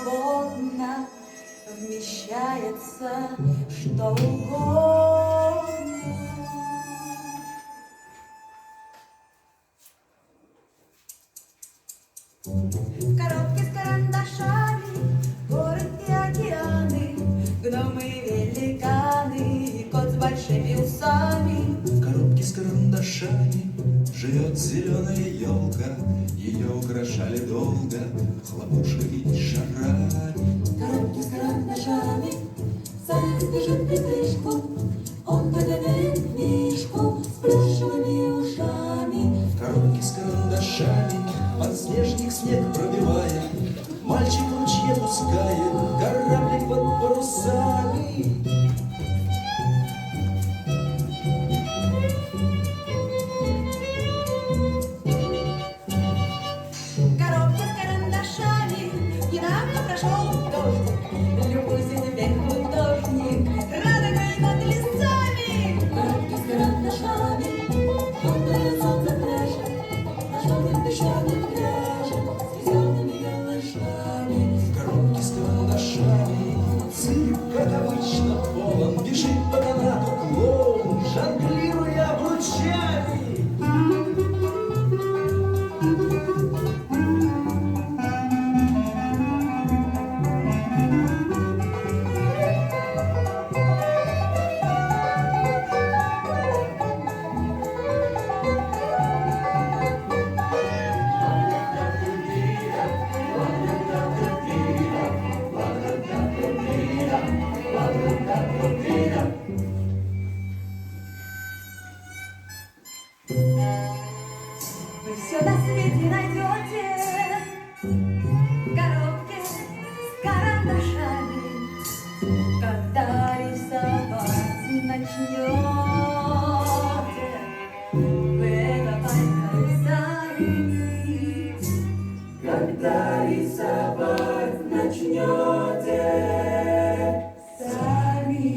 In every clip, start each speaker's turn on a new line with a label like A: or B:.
A: свободно вмещается что угодно. Коробки с карандашами, горы и океаны, гномы и великаны, и кот с большими усами.
B: В коробке с карандашами живет зеленая елка, ее украшали долго хлопушками и шарами.
A: В коробке с карандашами заяц бежит припрыжку, он догоняет мишку с плюшевыми ушами.
B: В коробке с карандашами подснежник снег пробивая, мальчик в ручье пускает кораблик под парусами.
A: Коробка с карандашами, недавно прошел дождик, любуйся теперь художник, радугой над лесами. Коробки с карандашами, он дает солнце пляжем, на желтым песчаным пляжем с веселыми голышами.
B: В коробке с карандашами цирк, как обычно, полон, бежит по канату клоун, жонглируя обручами.
A: Вы все на свете найдете в коробке с карандашами, когда рисовать начнете. Вы это поймете сами, когда рисовать начнете сами.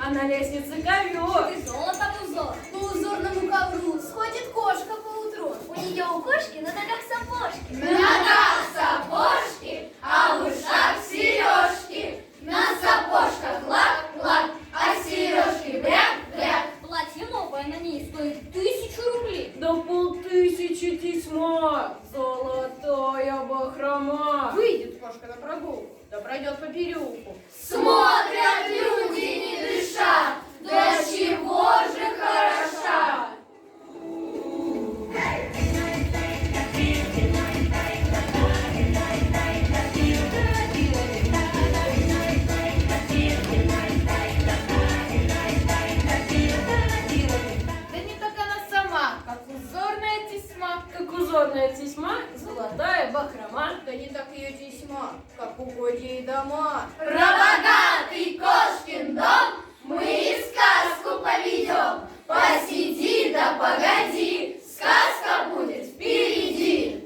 C: А на лестнице ковер.
D: И золотом узор. По узорному ковру сходит кошка поутру. У нее у кошки на ногах сапожки.
E: На ногах сапожки, а в ушах сережки. На сапожках лак-лак, а сережки бряк-бряк.
D: Платье новое на ней стоит 1000 рублей.
C: Да 5000 тесьма, золотая бахрома.
E: Выйдет кошка на прогулку, да пройдет по переулку.
D: Смотрят люди не дыша, до чего
C: узорная тесьма, золотая бахрома.
E: Да не так ее тесьма, как угодья и дома.
D: Про богатый кошкин дом мы и сказку поведем. Посиди да погоди, сказка будет впереди.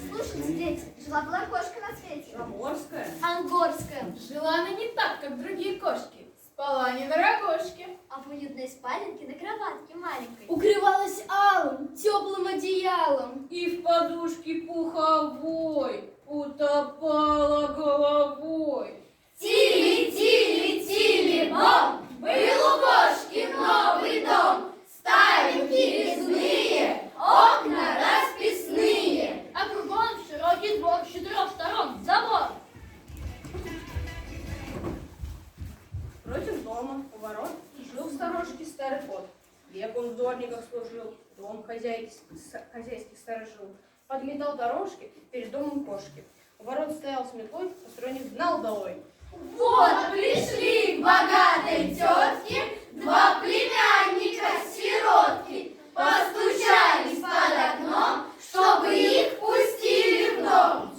D: Слушайте, дети, жила-была кошка на свете.
C: Заморская.
D: Ангорская.
C: Жила она не так, как другие кошки.
E: Спала не на рогожке.
D: А в уютной спаленке на кроватке маленькой.
E: Укрывалась алым, теплым одеялом.
C: И в подушке пуховой утопала головой.
D: Тили-тили-тили-бом, был у кошки новый дом. Старенькие резные, окна расписные.
C: А кругом широкий двор с 4 сторон, забор.
E: Против дома, у ворот, жил в сторожке старый кот. Век он в дворниках служил, дом хозяйский сторожил. Подметал дорожки перед домом кошки. У ворот стоял с метлой, посторонних гнал долой.
D: Вот пришли к богатой тетке два племянника-сиротки. Постучались под окном, чтобы их пустили в дом.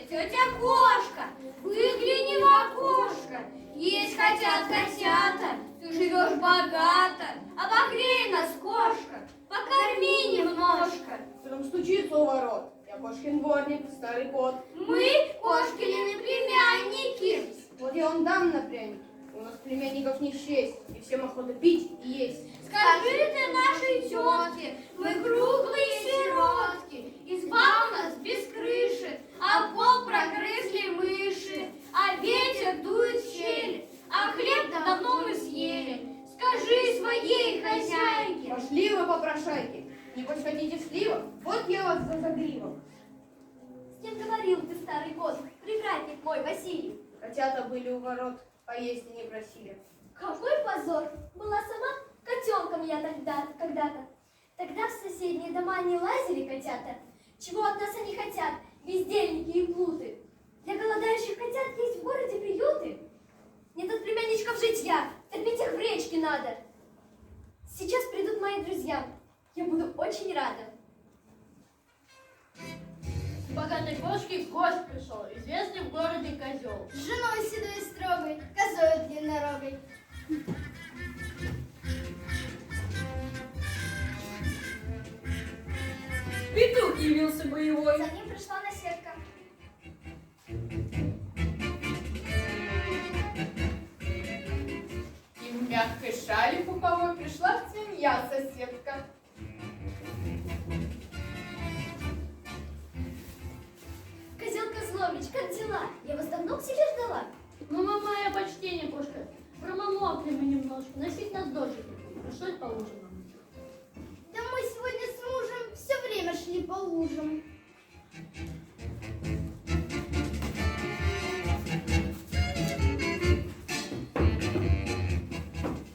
D: Тетя кошка, выгляни в окошко. Есть хотят котята, ты живешь богато. Обогрей нас, кошка, покорми немножко.
E: Потом стучится у ворот. Я кошкин дворник, старый кот.
D: Мы кошкины племянники.
E: Вот я вам дам на пряники. У нас племянников не счесть, и всем охота пить и есть.
D: Скажи ты нашей тетке, мы круглые сиротки. Изба у нас без крыши, а пол прогрызли мыши. А ветер дует в щели, а хлеб давно мы съели. Скажи своей хозяйке.
E: Пошли вы, попрошайки. Небось хотите сливок? Вот я вас за загривок.
D: С кем говорил ты, старый кот, привратник мой Василий?
E: Котята были у ворот, поесть и не просили.
D: Какой позор! Была сама котенком я когда-то. Тогда в соседние дома не лазили котята. Чего от нас они хотят, бездельники и плуты? Для голодающих котят есть в городе приюты. Нет от племянничков житья, топить их в речке надо. Сейчас придут мои друзья. Я буду очень рада.
C: К богатой кошке гость пришел, известный в городе козел.
D: С женой седой и строгой, козой длиннорогой.
C: Петух явился боевой.
D: За ним пришла наседка.
E: И в мягкой шали пуховой пришла свинья-соседка.
D: Козел Козлович, как дела? Я вас давно к себе ждала.
C: Мама моя почтение, кошка. Промолокли мы немножко, носить нас дождик. Пришлось по ужинам.
D: Да мы сегодня с мужем все время шли по лужам.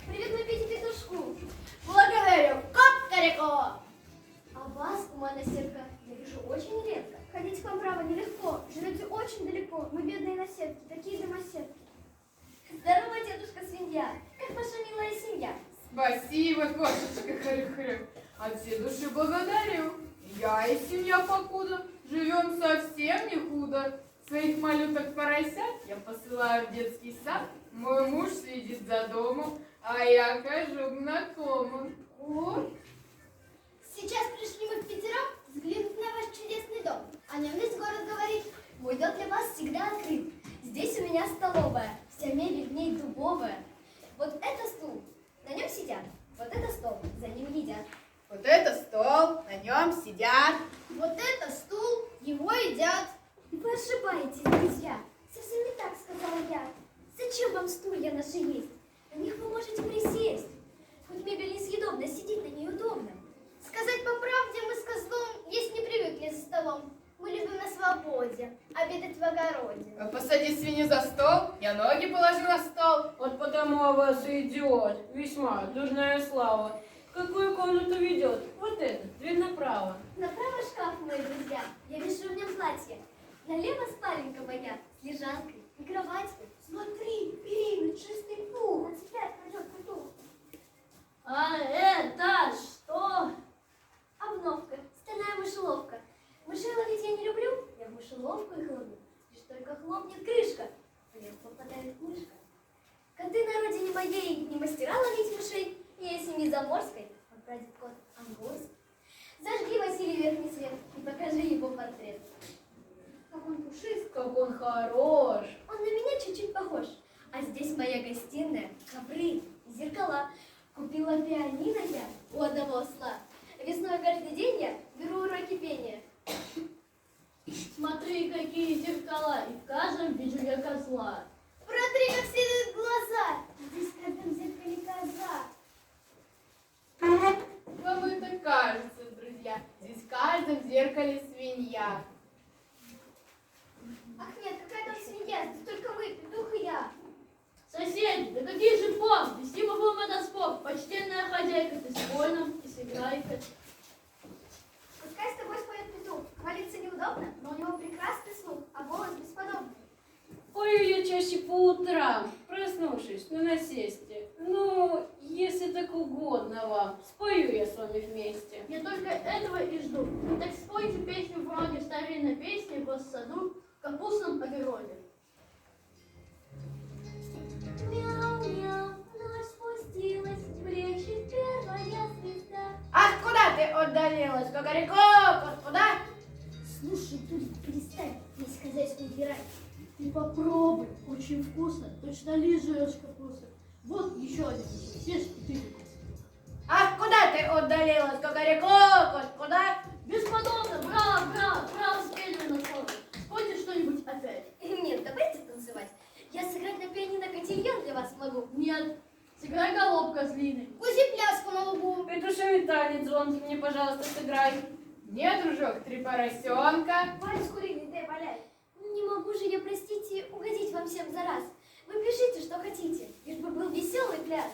D: Привет, Пете Петушку.
E: Благодарю, кот-карико!
D: А вас, кума наседка, я вижу очень редко. Ходить к вам, право, нелегко. Живете очень далеко. Мы бедные наседки, такие домоседки. Здорово, дедушка свинья. Как ваша милая семья?
E: Спасибо, кошечка Хрю-Хрю. От всей души благодарю. Я и семья покуда живем совсем не худо. Своих малюток поросят я посылаю в детский сад. Мой муж следит за домом, а я хожу к знакомым.
D: О, сейчас пришли мы впятером взглянуть на ваш чудесный дом. О нем весь город говорит. Мой дом для вас всегда открыт. Здесь у меня столовая, вся мебель в ней дубовая. Вот это стул, на нем сидят. Вот это стол, за ним едят.
E: Вот это стол, на нем сидят.
D: Вот это стул, его едят. Вы ошибаетесь, друзья. Совсем не так сказала я. Зачем вам стулья наши есть? На них вы можете присесть. Хоть мебель несъедобна, сидеть на ней удобно. Сказать по правде, мы с козлом есть не привыкли за столом. Мы любим на свободе, обедать в огороде.
E: Посади свинью за стол, я ноги положу на стол.
F: Вот потому о вас и идет весьма дурная слава. В какую комнату ведет? Вот это, дверь направо.
D: Направо шкаф, мои друзья, я вешу в нем платье. Налево спаленка моя с лежанкой и кроватью. Смотри, перина, чистый пух, от цыплят пройдет петух.
C: А это что?
D: Обновка, стальная мышеловка. Мышей ловить я не люблю, я в мышеловку их ловлю. Лишь только хлопнет крышка, в лес попадает мышка. Коты на родине моей не мастера ловить мышей, я из семьи заморской, он прадед кот ангорский. Зажги, Василий, верхний свет и покажи его портрет. Как он пушист,
F: Как он хорош.
D: он на меня чуть-чуть похож. А здесь моя гостиная, ковры, зеркала. Купила пианино я у одного осла. Весной каждый день я беру уроки пения.
C: Смотри, какие зеркала, и в каждом вижу я козла.
D: Протри как следует глаза. Здесь в каждом зеркале коза.
E: Вам это кажется, друзья. Здесь в каждом зеркале свинья.
D: Ах нет, какая там свинья, здесь только мы, петух и я.
C: Соседи, да какие же пом! Вести мы будем этот спор. Почтенная хозяйка, ты спой нам и сыграй-ка.
D: Пускай с тобой споет петух. Хвалиться неудобно, но у него прекрасный слух, а голос бесподобный.
F: Пою я чаще по утрам, проснувшись на насесте. Ну, если так угодно вам, спою я с вами вместе.
C: Я только этого и жду. Так спойте песню вроде старинной песни в саду в капустном огороде.
D: Мяу-мяу, ночь спустилась, блещет первая звезда.
E: Ах, куда ты отдалилась, Кокорико? Куда?
D: Слушай, Турик, перестань, есть хозяйскую убирать.
C: Ты попробуй, очень вкусно, точно лижешь капусту. Вот еще один, съешь и ты.
E: Ах, куда ты отдалилась, Кокорико? Куда?
C: Бесподобно, браво, браво, браво, спели на слово. Спойте что-нибудь опять.
D: Нет, давайте танцевать. Я сыграть на пианино котильон для вас могу.
C: Нет, сыграй голубка злиной.
D: Кузи-пляску на лугу.
F: Петушиный танец звонкий мне, пожалуйста, сыграй.
E: Нет, дружок, три поросенка.
D: Вальс куриный, дай валяй. Ну не могу же я, простите, угодить вам всем за раз. Вы пишите, что хотите, лишь бы был веселый пляс.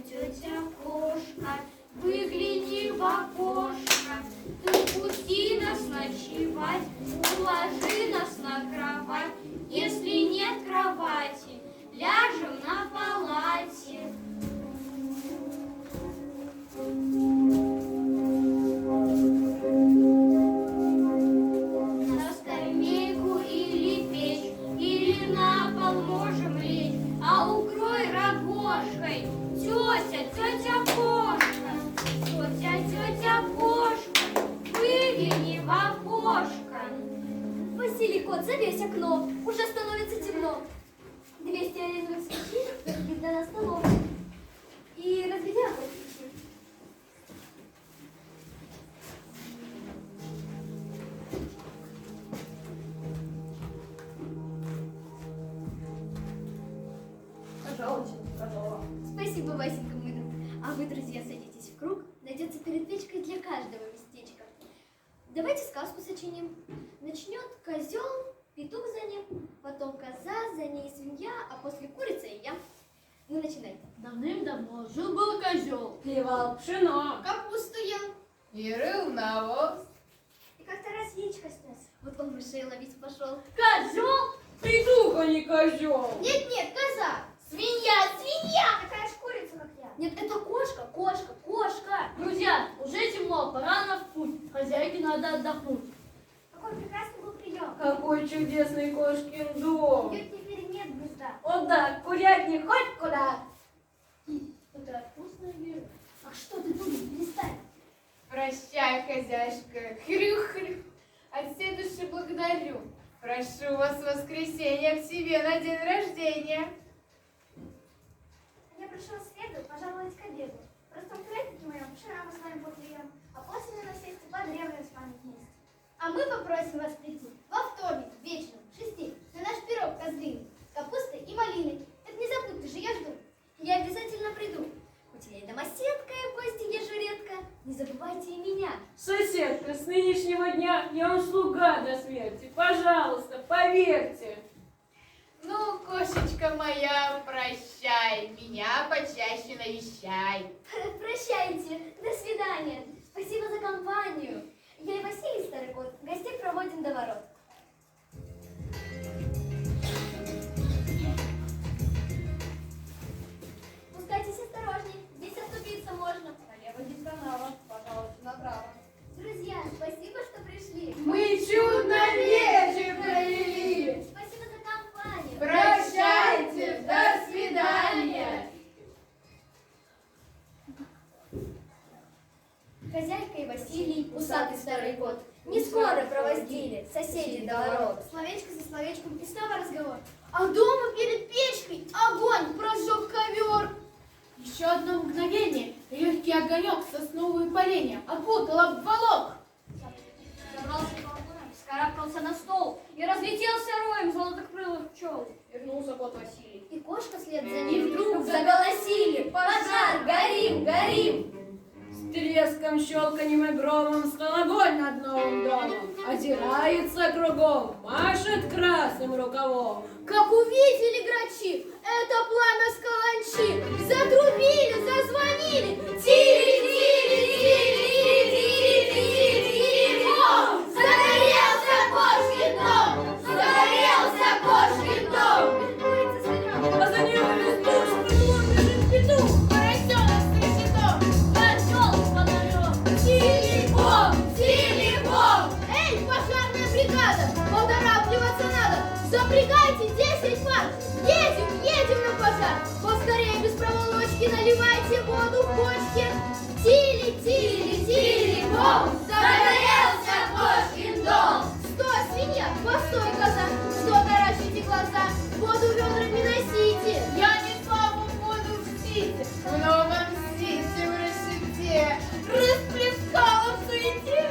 D: Тетя кошка, выгляни в окошко, ты пусти нас ночевать, уложи нас на кровать. Если нет кровати, ляжем на палате. На скамейку или печь, или на пол можем лечь, а укрой рогожкой. Тетя кошка, тетя кошка, выгляни в окошко. Василий кот, завесь окно, уже становится темно. 200 резных свечей, как видно на столовой. И разведи огонь свечи.
C: Пожалуйста, готово.
D: Спасибо, Васенька, мой друг. А вы, друзья, садитесь в круг. Найдется перед печкой для каждого местечко. Давайте сказку сочиним. Начнет козел, петух за ним, потом коза, за ней свинья, а после курица и я. Ну, начинайте.
C: Давным-давно жил-был козел.
F: Клевал пшено.
D: Капусту ел.
E: И рыл навоз.
D: И как-то раз яичко снес. Вот он мышей ловить пошел.
C: Козел?
F: Петух, а не козел.
D: Нет, коза. Свинья. Такая ж курица, как я. Нет, это кошка.
C: Друзья, уже темно, пора на в путь. Хозяйке надо отдохнуть.
D: Какой прекрасный был прием.
F: Какой чудесный кошкин дом.
D: Ее теперь нет гнезда.
F: О да, курятник хоть куда.
C: Такая вкусная еда.
D: А что ты будешь перестать?
E: Прощай, хозяюшка. Хрю-хрю. От всей души благодарю. Прошу вас в воскресенье к себе на день рождения.
D: Я прошу в среду пожаловать к обеду. Просто в курятнике моем вчера мы с вами попьем, а после на насесте подревнем с вами вместе. А мы попросим вас прийти во вторник вечером в 6 на наш пирог козлиный с капустой и малиной. Так не забудьте же, я жду. Я обязательно приду. Хоть я и домоседка, и в гости езжу редко, не забывайте и меня.
F: Соседка, с нынешнего дня я вам слуга до смерти. Пожалуйста, поверьте.
E: Ну, кошечка моя, прощай. Меня почаще навещай.
D: Прощайте, до свидания. Спасибо за компанию. Я и Василий, старый кот, гостей проводим до ворот. Спускайтесь осторожней, здесь оступиться можно. Налево без канала, пожалуйста, направо. Друзья, спасибо, что пришли.
E: Мы чудно вечер провели.
D: Спасибо за компанию.
E: Прощайте, до свидания.
D: Хозяйка и Василий, усатый старый кот, не скоро провоздили соседи до ворот. Словечко за словечком и снова разговор. А дома перед печкой огонь прожег ковер.
E: Еще одно мгновение, и легкий огонек сосновые поленья окутал обволок.
C: Забрался к балкону, вскарабкался на стол и разлетелся роем золотокрылых пчел. Вернулся кот Василий.
D: И кошка вслед за
C: И
D: ним
C: вдруг
D: заголосили: пожар, горим, горим!
F: С треском, щелканьем и громом стал огонь над новым домом. Озирается кругом, машет красным рукавом.
D: Как увидели грачи это пламя с каланчи, затрубили, зазвонили, тири-тири-тири-тири-тири-тири-тири. О, загорелся кошкин дом, загорелся кошкин дом.
F: А за ним из душ притвор бежит петух.
E: Поросенок с решетом,
C: Котел с фонарем.
D: Телефон, телефон! Эй, пожарная бригада, поторапливаться надо! Запрягайте 10 пар! Едем, едем на пожар! Поскорее без проволочки наливайте воду в бочке! Тили-тили-телефон! Загорелся кошкин дом! Стой, свинья, постой, коза! Что таращите глаза? Воду ведрами носите!
E: я не слабу воду в сите, в новом сите, в решете, расплескала в суете.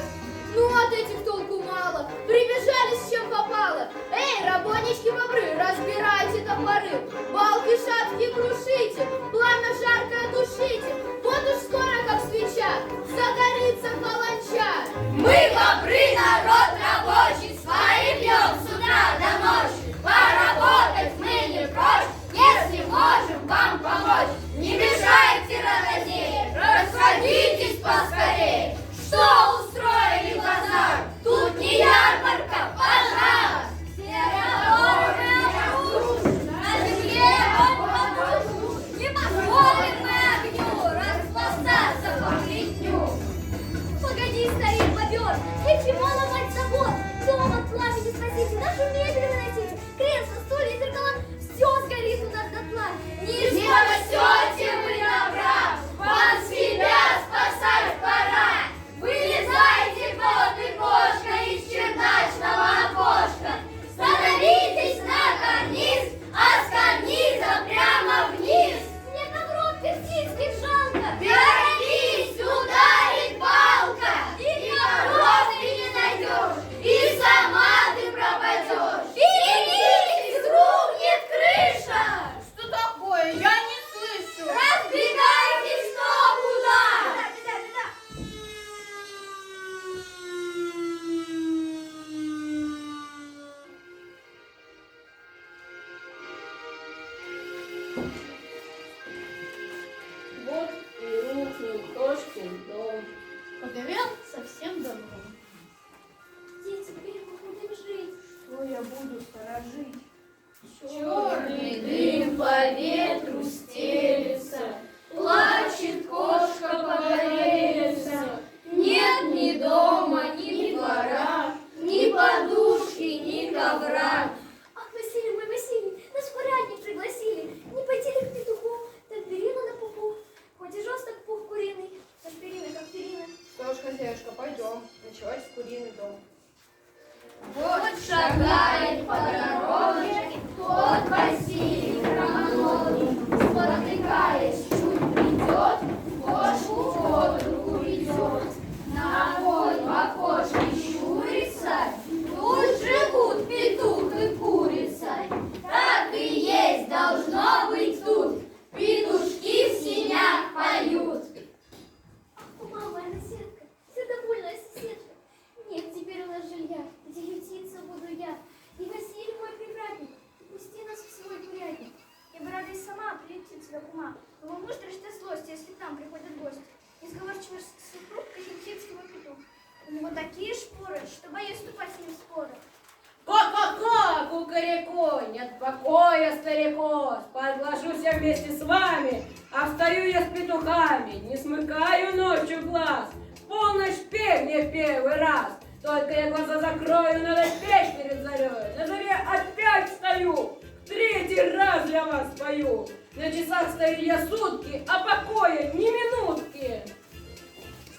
D: Ну, от этих толку мало. Прибежали с чем попало. Эй, работнички-бобры, разбирайте топоры. Балки шаткие крушите, пламя жаркое тушите. Вот уж скоро, как свеча, загорится каланча. Мы, бобры, народ рабочий, сваи пьем с утра до ночи. Поработать мы не прочь, если можем вам помочь. Не мешайте, рогозеи, расходитесь поскорее. Что устроили базар? Тут не ярмарка, пожар! На земле воду, не позволим мы огню распластаться по плетню. Погоди, старик бобер, и чего ломать забор? Дом от пламени спасите, нашу мебель выносите, кресла, стулья, зеркала, все сгорит у нас дотла. Не спасете вы добра, вам себя спасать пора. Вылезайте, кот и кошка, из чердачного окошка. Становитесь на карниз, а с карниза прямо вниз. Мне коробки птицких жалко. Берегись, ударит палка. И коробки не найдешь, и сама ты пропадешь. Берегись, рухнет крыша.
E: Что такое? Я не слышу.
D: Разбегайтесь, кто куда.
F: Вот и рухнул кошкин дом.
C: Погорел совсем давно.
D: Где теперь мы будем жить?
C: Что я буду сторожить?
F: Черный дым по ветру стелется, плачет кошка по горелице. Нет ни дома,
C: должно быть тут. Петушки в сенях поют.
D: Мама, наседка, все довольная соседка. Нет теперь у нас жилья, где ютиться буду я. И Василий мой привратник, пусти нас в свой курятник. Я бы рада и сама приютить тебя к ума. Но мой муж дрожит от злости, если к нам приходят гости. Несговорчивый супруг кахетинского петух. У него такие шпоры, что боюсь вступать с ним в споры.
F: Ко-ко-ко, кукареку, нет покоя, старикос, подложусь я вместе с вами, а встаю я с петухами, не смыкаю ночью глаз, в полночь пей мне в первый раз, только я глаза закрою, надо петь перед зарей, на заре опять встаю, в третий раз для вас пою, на часах стою я сутки, а покоя ни минутки.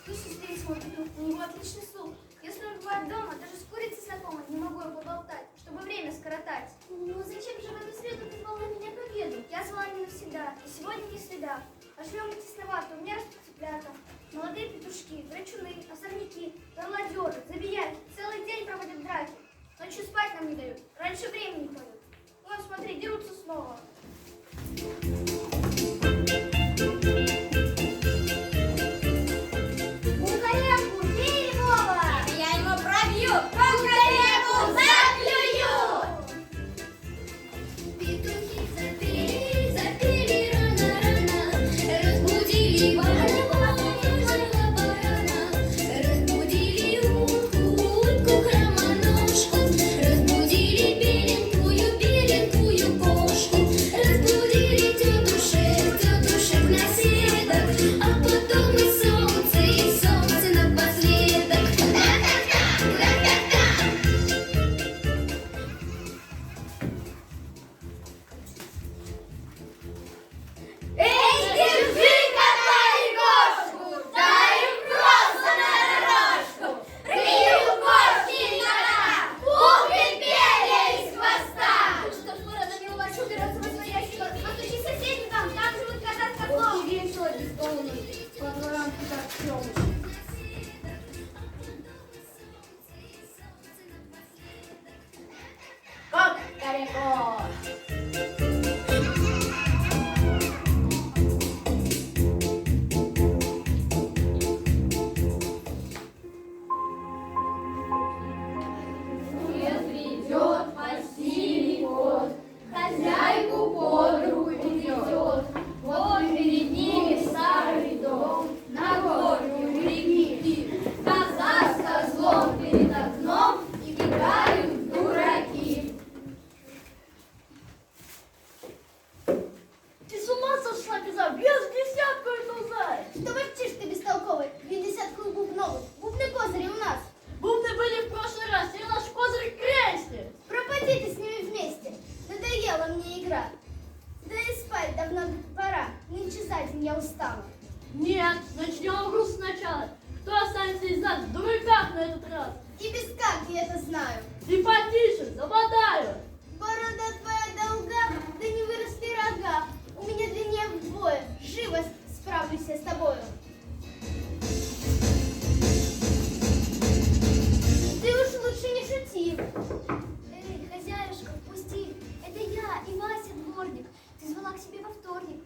D: Слушай, здесь мой петух, у него отличный слух. Если он бывает дома, даже с курицей знакомой не могу его поболтать, чтобы время скоротать. Ну зачем же в эту среду ты звала меня к обеду? Я звала не навсегда, и сегодня не следа. А живем мы тесновато, у меня растут цыплята. Молодые петушки, драчуны, осорняки, горлодеры, забияки, целый день проводят драки. Ночью спать нам не дают, раньше времени ходят. Вон, смотри, дерутся снова. Кукаряку, бей Вова!
C: Я ему пробью, кукареку заклюю.
G: Петухи запели, запели рано-рано, разбудили барана, разбудили утку, хромоножку, разбудили беленькую кошку, разбудили тетушек наседок, а потом и солнце напоследок.
C: Эй, держи кота и кошку, дай им просто на дорожку. Рви у кошки кота, пугли перья из хвоста.
D: Что ж, пора занялась убираться во своясь. Постучи соседникам, там живут кота с котлом.
F: И весело без полуночи, по дворам так темно. Кукареку.
C: Идет Василий кот, хозяйку под руку ведет. Вот перед ними старый дом, на гору реки. Коза с козлом перед окном играют в дураки.
D: Ты с ума сошла, коза? Без десятку это узнаешь. Что ворчишь ты бестолковый? Ведь десятку бубновых. Бубны козыри у нас.
F: Бубны были в прошлый раз, теперь наш козырь крестит.
D: Пропади ты с ними вместе. Надоела мне игра. Да и спать давно пора. Нынче за день я устала.
F: Нет, начнем игру сначала. Кто останется из нас в дураках на этот раз?
D: И без как я это знаю.
F: Ты потише, забодаю.
D: Борода твоя долга, да не выросли рога. У меня длиннее вдвое. Живо справлюсь я с тобою. Ты уж лучше не шути. Эй, хозяюшка, впусти. Это я и Вася дворник. Ты звала к себе во вторник.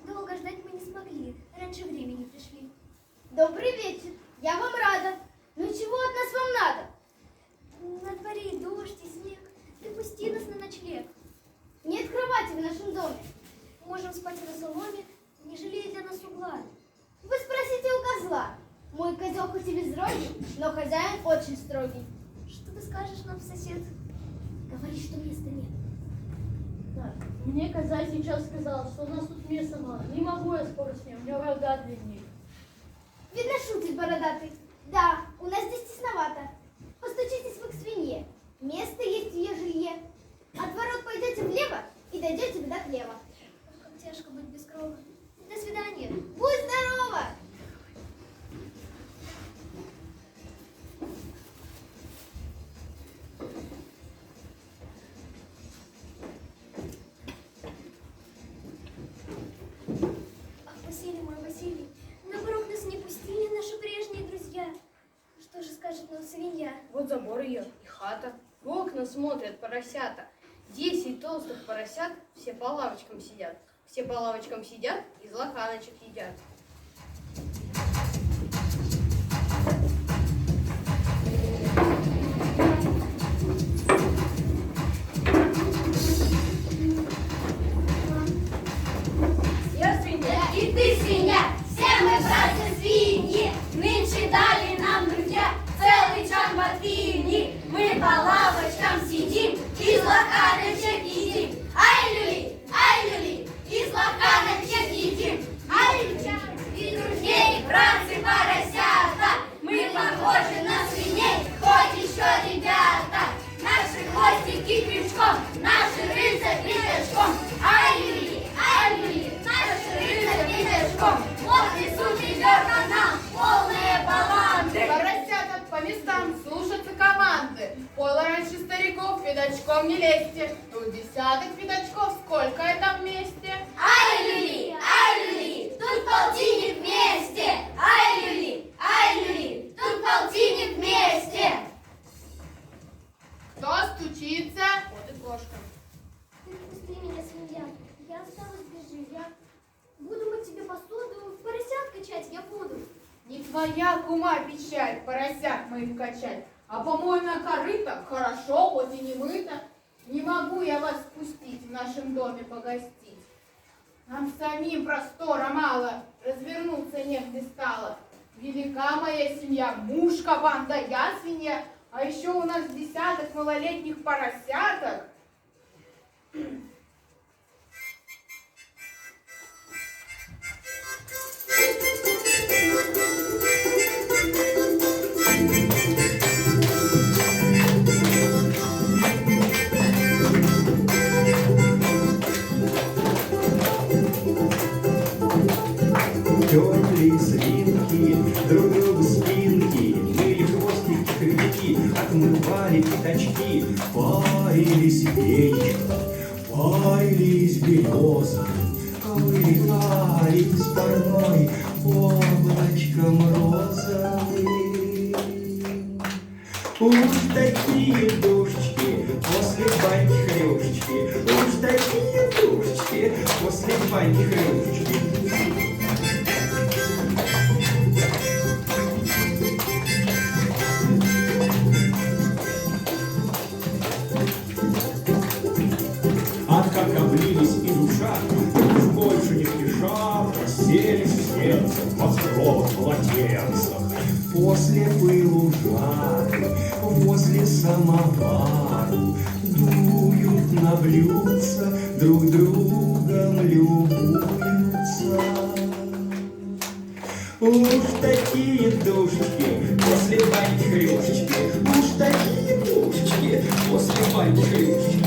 D: Долго ждать мы не смогли. Раньше времени пришли. Добрый вечер. Я вам рада. Ну чего от нас вам надо? На дворе дождь и снег. Ты пусти нас на ночлег. Нет кровати в нашем доме. Можем спать на соломе, не жалея для нас угла. Вы спросите у козла. Мой козел хоть и безрогий, но хозяин очень строгий. Что ты скажешь нам, сосед? Говори, что места нет.
F: Так, мне коза сейчас сказала, что у нас тут места мало. Не могу я скоро с ним, у него рога длиннее.
D: Видно, шутит бородатый. Да, у нас здесь тесновато. Постучитесь вы к свинье. Место есть в ее жилье. От ворот пойдете влево и дойдете до хлеба. Как тяжко быть без крова. До свидания. Будь здорова! Ах, Василий мой, Василий, на порог нас не пустили наши прежние друзья. Что же скажет нам свинья?
F: Вот забор ее и хата. В окна смотрят поросята. 10
C: толстых поросят все по лавочкам сидят. Все по лавочкам сидят, из лоханочек едят.
D: Я свинья, и ты свинья, все мы братья свиньи. Нынче дали нам друзья целый чан ботвини. Мы по лавочкам сидим, из лоханочек едим. Ай, люли, из лоханочек едим. Ай, люли, и друзей, братцы, поросята. Мы похожи на свиней, хоть еще ребята. Наши хвостики крючком, наши рыльца пятачком. Ай, люли, наши рыльца пятачком. Вот несут и зерна нам полные баланды.
E: Поросята по местам, слушаться команды. Пойло раньше стариков, пятачком не лезьте. Тут десяток пятачков, сколько это вместе?
D: Ай, люли, тут полтинник вместе. Ай, люли, тут полтинник вместе.
E: Кто стучится?
C: Вот и кошка.
D: Ты пусти меня, свинья. Я осталась без жилья. Буду мыть тебе посуду, поросят качать я буду.
E: Не твоя кума печаль, поросят моих качать. А помойная корыта хорошо, хоть и не мыто. Не могу я вас пустить в нашем доме погостить. Нам самим простора мало, развернуться негде стало. Велика моя семья, муж кабан, да я свинья. А еще у нас десяток малолетних поросяток.
B: Терли свинки, друг другу спинки, мыли хвостики, хребти, отмывали пятачки, парились вечером, парились березы, ковырялись парной облачком розовым. Уж такие душечки после баньки хрюшечки, уж такие душечки после баньки хрюшечки. А как облились из ушах, уж больше не спеша, расселись в сердце в покровах полотенцах. После пылу жары, возле самовару, дуют на блюдца, друг другом любуются. Уж такие душечки после баньки хрюшечки, уж такие душечки после баньки хрюшечки.